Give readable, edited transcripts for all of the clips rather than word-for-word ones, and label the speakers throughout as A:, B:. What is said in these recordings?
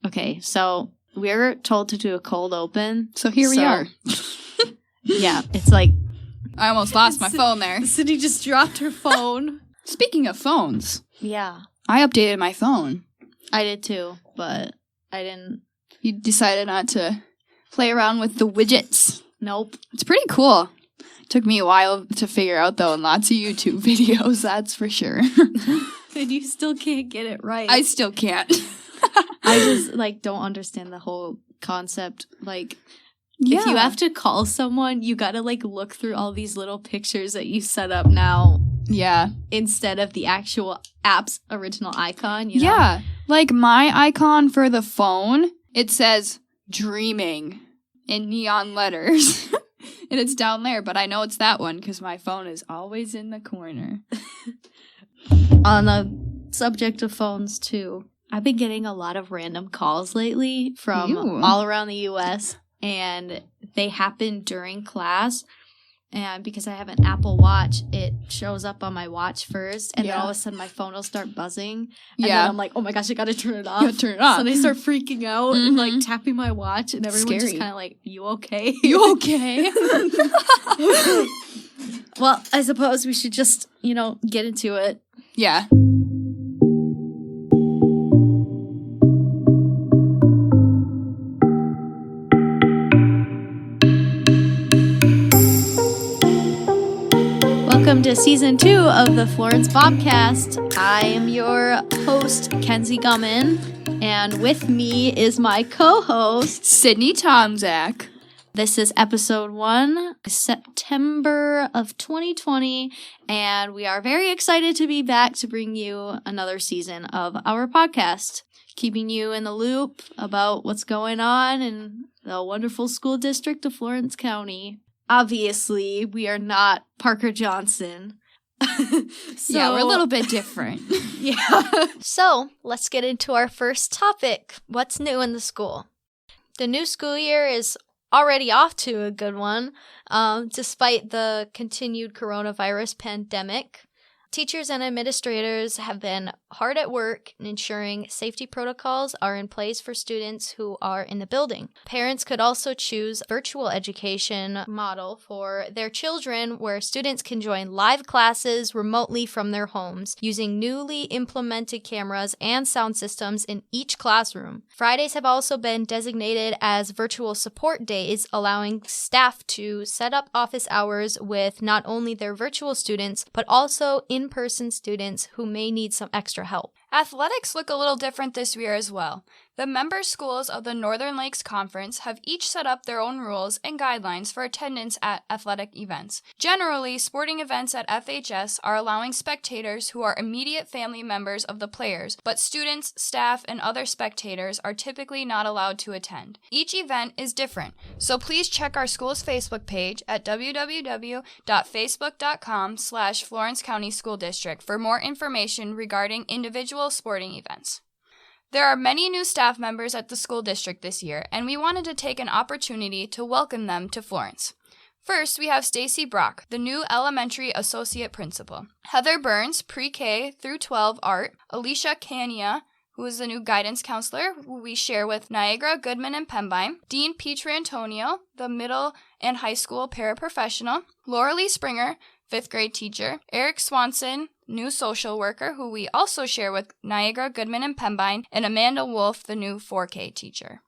A: Okay, so we're told to do a cold open.
B: So here we are.
A: Yeah, it's like...
B: I almost lost my phone there.
A: Sidney just dropped her phone.
B: Speaking of phones.
A: Yeah.
B: I updated my phone.
A: I did too, but I didn't...
B: You decided not to play around with the widgets.
A: Nope.
B: It's pretty cool. Took me a while to figure out, though, and lots of YouTube videos, that's for sure.
A: And you still can't get it right.
B: I still can't.
A: I just, don't understand the whole concept. If you have to call someone, you gotta, look through all these little pictures that you set up now.
B: Yeah.
A: Instead of the actual app's original icon, you know?
B: Yeah. My icon for the phone, it says dreaming in neon letters. And it's down there, but I know it's that one because my phone is always in the corner.
A: On the subject of phones, too, I've been getting a lot of random calls lately from all around the U.S., and they happen during class. And because I have an Apple Watch, it shows up on my watch first, and then all of a sudden my phone will start buzzing. And then I'm like, oh my gosh, I gotta turn it off.
B: You gotta turn it off.
A: So they start freaking out and tapping my watch, and everyone's just kind of like, you okay?
B: You okay?
A: Well, I suppose we should just, get into it.
B: Yeah.
A: Welcome to Season 2 of the Florence BobCAST. I am your host, Kenzi Gummin, and with me is my co-host,
B: Sidney Tomczak.
A: This is Episode 1, September of 2020, and we are very excited to be back to bring you another season of our podcast, keeping you in the loop about what's going on in the wonderful school district of Florence County. Obviously, we are not Parker Johnson.
B: Yeah, we're a little bit different.
A: Yeah. So, let's get into our first topic. What's new in the school? The new school year is already off to a good one, despite the continued coronavirus pandemic. Teachers and administrators have been hard at work in ensuring safety protocols are in place for students who are in the building. Parents could also choose a virtual education model for their children where students can join live classes remotely from their homes using newly implemented cameras and sound systems in each classroom. Fridays have also been designated as virtual support days, allowing staff to set up office hours with not only their virtual students, but also in-person students who may need some extra help.
C: Athletics look a little different this year as well. The member schools of the Northern Lakes Conference have each set up their own rules and guidelines for attendance at athletic events. Generally, sporting events at FHS are allowing spectators who are immediate family members of the players, but students, staff, and other spectators are typically not allowed to attend. Each event is different, so please check our school's Facebook page at www.facebook.com/Florence County School District for more information regarding individual sporting events. There are many new staff members at the school district this year, and we wanted to take an opportunity to welcome them to Florence. First, we have Stacy Brock, the new elementary associate principal. Heather Burns, pre-K through 12 art. Alicia Cania, who is the new guidance counselor, who we share with Niagara, Goodman, and Pembine. Dean Pietrantonio, the middle and high school paraprofessional. Laura Lee Springer, 5th grade teacher. Eric Swanson, new social worker, who we also share with Niagara, Goodman, and Pembine, and Amanda Wolf, the new 4K teacher.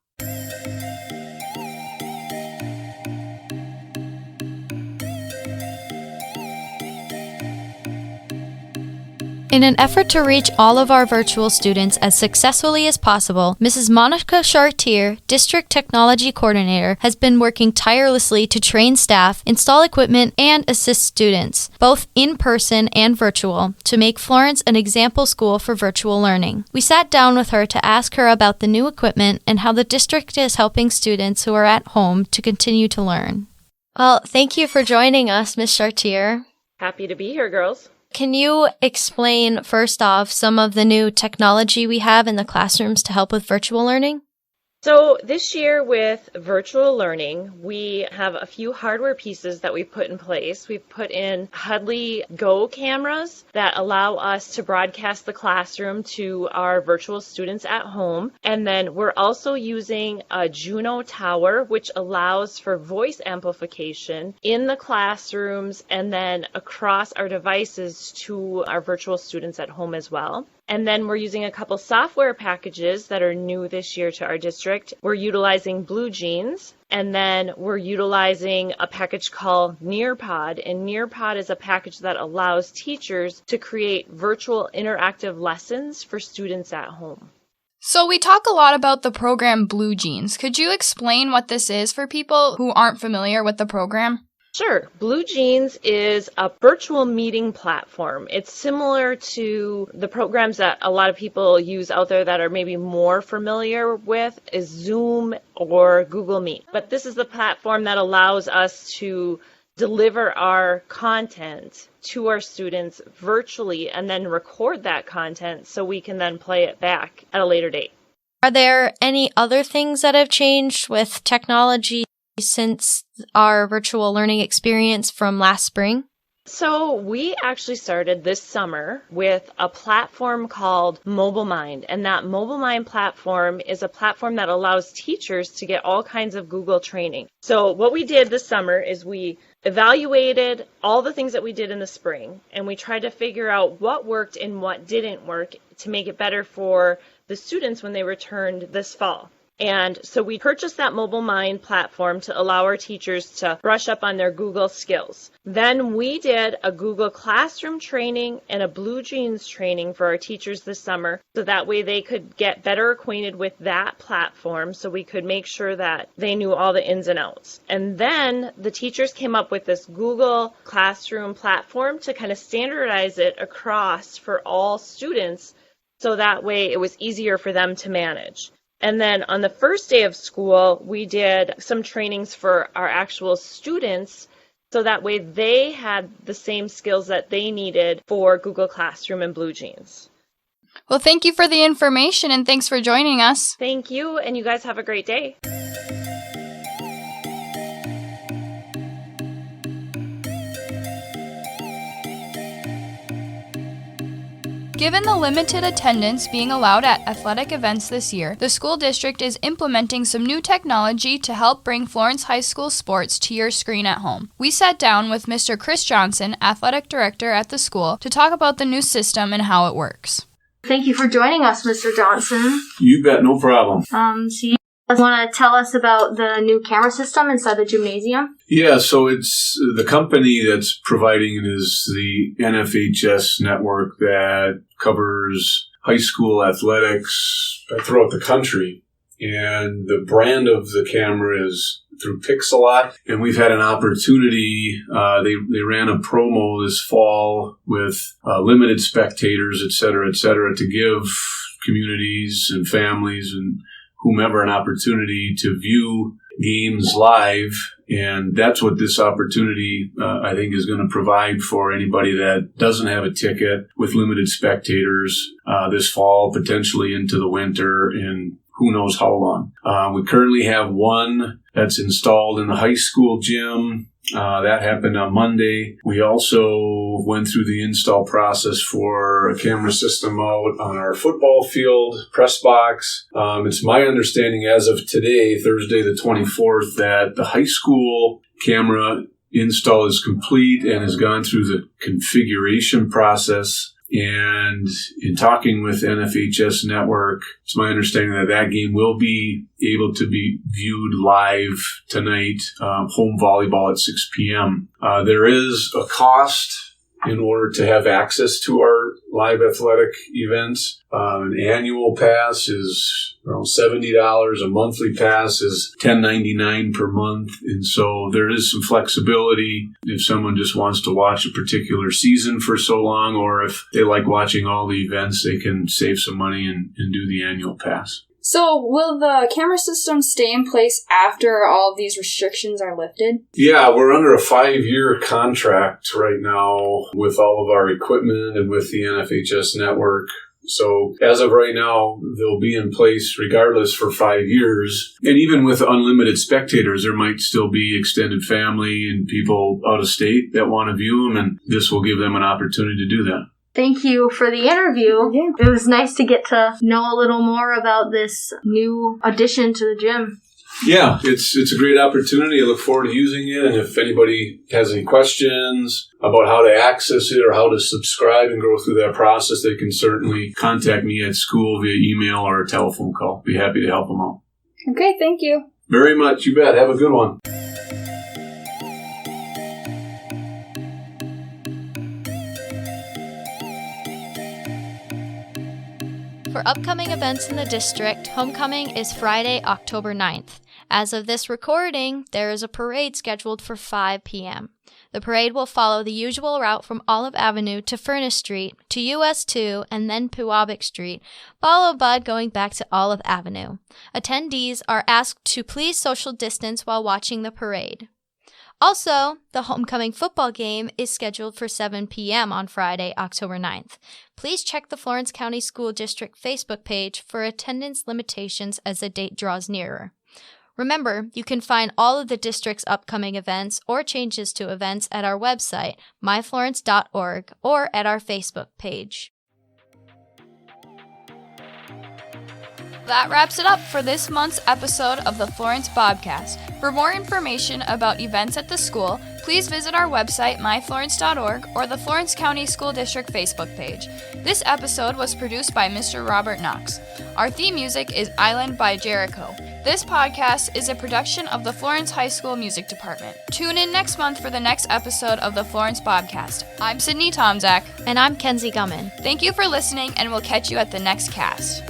A: In an effort to reach all of our virtual students as successfully as possible, Mrs. Monica Chartier, District Technology Coordinator, has been working tirelessly to train staff, install equipment, and assist students, both in person and virtual, to make Florence an example school for virtual learning. We sat down with her to ask her about the new equipment and how the district is helping students who are at home to continue to learn. Well, thank you for joining us, Ms. Chartier.
D: Happy to be here, girls.
A: Can you explain, first off, some of the new technology we have in the classrooms to help with virtual learning?
D: So this year with virtual learning, we have a few hardware pieces that we've put in place. We've put in Hudley Go cameras that allow us to broadcast the classroom to our virtual students at home. And then we're also using a Juno tower, which allows for voice amplification in the classrooms and then across our devices to our virtual students at home as well. And then we're using a couple software packages that are new this year to our district. We're utilizing Blue Jeans, and then we're utilizing a package called Nearpod. And Nearpod is a package that allows teachers to create virtual interactive lessons for students at home.
C: So we talk a lot about the program Blue Jeans. Could you explain what this is for people who aren't familiar with the program?
D: Sure. Blue Jeans is a virtual meeting platform. It's similar to the programs that a lot of people use out there that are maybe more familiar with is Zoom or Google Meet. But this is the platform that allows us to deliver our content to our students virtually and then record that content so we can then play it back at a later date.
A: Are there any other things that have changed with technology since our virtual learning experience from last spring?
D: So we actually started this summer with a platform called Mobilemind, and that Mobilemind platform is a platform that allows teachers to get all kinds of Google training. So what we did this summer is we evaluated all the things that we did in the spring, and we tried to figure out what worked and what didn't work to make it better for the students when they returned this fall. And so we purchased that Mobilemind platform to allow our teachers to brush up on their Google skills. Then we did a Google Classroom training and a Blue Jeans training for our teachers this summer, so that way they could get better acquainted with that platform so we could make sure that they knew all the ins and outs. And then the teachers came up with this Google Classroom platform to kind of standardize it across for all students so that way it was easier for them to manage. And then on the first day of school, we did some trainings for our actual students so that way they had the same skills that they needed for Google Classroom and Blue Jeans.
C: Well, thank you for the information and thanks for joining us.
D: Thank you, and you guys have a great day.
C: Given the limited attendance being allowed at athletic events this year, the school district is implementing some new technology to help bring Florence High School sports to your screen at home. We sat down with Mr. Kris Johnson, Athletic Director at the school, to talk about the new system and how it works.
E: Thank you for joining us, Mr. Johnson.
F: You bet, no problem.
E: So you guys want to tell us about the new camera system inside the gymnasium?
F: Yeah, so it's the company that's providing it is the NFHS network that covers high school athletics throughout the country. And the brand of the camera is through Pixellot. And we've had an opportunity, they ran a promo this fall with limited spectators, et cetera, to give communities and families and whomever an opportunity to view games live. And that's what this opportunity, I think, is going to provide for anybody that doesn't have a ticket with limited spectators this fall, potentially into the winter, and who knows how long. We currently have one that's installed in the high school gym. That happened on Monday. We also went through the install process for a camera system out on our football field press box. It's my understanding as of today, Thursday the 24th, that the high school camera install is complete and has gone through the configuration process. And in talking with NFHS Network, it's my understanding that that game will be able to be viewed live tonight, home volleyball at 6 p.m. There is a cost in order to have access to our live athletic events. An annual pass is around $70. A monthly pass is $10.99 per month. And so there is some flexibility if someone just wants to watch a particular season for so long, or if they like watching all the events, they can save some money and do the annual pass.
G: So, will the camera system stay in place after all of these restrictions are lifted?
F: Yeah, we're under a 5-year contract right now with all of our equipment and with the NFHS network. So as of right now, they'll be in place regardless for 5 years. And even with unlimited spectators, there might still be extended family and people out of state that want to view them, and this will give them an opportunity to do that.
E: Thank you for the interview. It was nice to get to know a little more about this new addition to the gym.
F: Yeah, it's a great opportunity. I look forward to using it. And if anybody has any questions about how to access it or how to subscribe and go through that process, they can certainly contact me at school via email or a telephone call. Be happy to help them out.
G: Okay, thank you.
F: Very much. You bet. Have a good one.
A: For upcoming events in the district, homecoming is Friday, October 9th. As of this recording, there is a parade scheduled for 5 p.m. The parade will follow the usual route from Olive Avenue to Furnace Street to US 2 and then Pewabic Street, followed by going back to Olive Avenue. Attendees are asked to please social distance while watching the parade. Also, the homecoming football game is scheduled for 7 p.m. on Friday, October 9th. Please check the Florence County School District Facebook page for attendance limitations as the date draws nearer. Remember, you can find all of the district's upcoming events or changes to events at our website, myflorence.org, or at our Facebook page.
C: That wraps it up for this month's episode of the Florence BobCAST. For more information about events at the school, please visit our website, myflorence.org, or the Florence County School District Facebook page. This episode was produced by Mr. Robert Knox. Our theme music is Island by Jericho. This podcast is a production of the Florence High School Music Department. Tune in next month for the next episode of the Florence BobCAST. I'm Sidney Tomczak.
A: And I'm Kenzi Gummin.
C: Thank you for listening, and we'll catch you at the next cast.